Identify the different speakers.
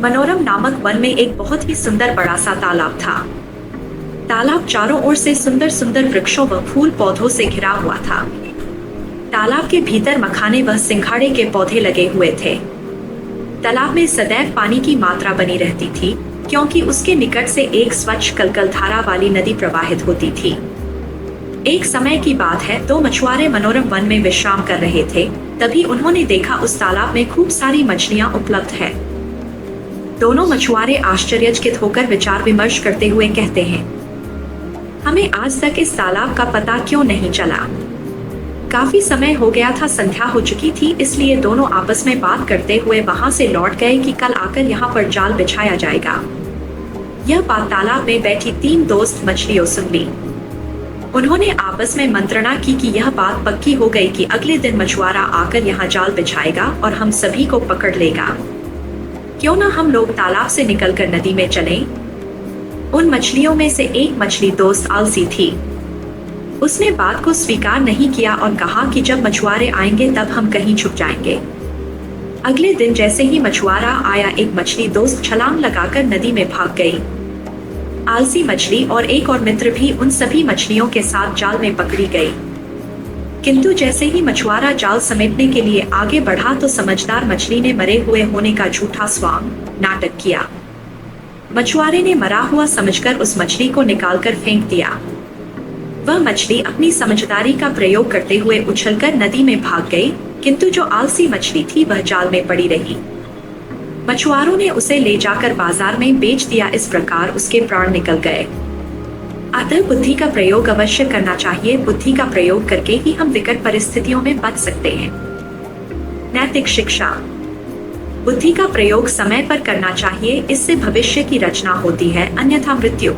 Speaker 1: मनोरम नामक वन में एक बहुत ही सुंदर बड़ा सा तालाब था। तालाब चारों ओर से सुंदर सुंदर वृक्षों व फूल पौधों से घिरा हुआ था। तालाब के भीतर मखाने व सिंघाड़े के पौधे लगे हुए थे। तालाब में सदैव पानी की मात्रा बनी रहती थी, क्योंकि उसके निकट से एक स्वच्छ कलकल धारा वाली नदी प्रवाहित होती थी। एक समय की बात है, दो मछुआरे मनोरम वन में विश्राम कर रहे थे। तभी उन्होंने देखा उस तालाब में खूब सारी मछलियां उपलब्ध है। दोनों मछुआरे आश्चर्यचकित होकर विचार विमर्श करते हुए कहते हैं, हमें आज तक इस तालाब का पता क्यों नहीं चला। काफी समय हो गया था, संध्या हो चुकी थी, इसलिए दोनों आपस में बात करते हुए वहां से लौट गए कि कल आकर यहाँ पर जाल बिछाया जाएगा। यह बात तालाब में बैठी तीन दोस्त मछलियों सुन ली। उन्होंने आपस में मंत्रणा की कि यह बात पक्की हो गई कि अगले दिन मछुआरा आकर यहाँ जाल बिछाएगा और हम सभी को पकड़ लेगा। क्यों ना हम लोग तालाब से निकलकर नदी में चलें? उन मछलियों में से एक मछली दोस्त आलसी थी। उसने बात को स्वीकार नहीं किया और कहा कि जब मछुआरे आएंगे तब हम कहीं छुप जाएंगे। अगले दिन जैसे ही मछुआरा आया, एक मछली दोस्त छलांग लगाकर नदी में भाग गई। आलसी मछली और एक और मित्र भी उन सभी मछलियों के साथ जाल में पकड़ी गई। किंतु जैसे ही मछुआरा जाल समेटने के लिए आगे बढ़ा तो समझदार मछली ने मरे हुए होने का झूठा स्वांग नाटक किया। मछुआरे ने मरा हुआ समझकर उस मछली को निकालकर फेंक दिया। वह मछली अपनी समझदारी का प्रयोग करते हुए उछलकर नदी में भाग गई, किंतु जो आलसी मछली थी वह जाल में पड़ी रही। मछुआरों ने उसे ले जाकर बाजार में बेच दिया। इस प्रकार उसके प्राण निकल गए। अतः बुद्धि का प्रयोग अवश्य करना चाहिए। बुद्धि का प्रयोग करके ही हम विकट परिस्थितियों में बच सकते हैं। नैतिक शिक्षा। बुद्धि का प्रयोग समय पर करना चाहिए, इससे भविष्य की रचना होती है, अन्यथा मृत्यु।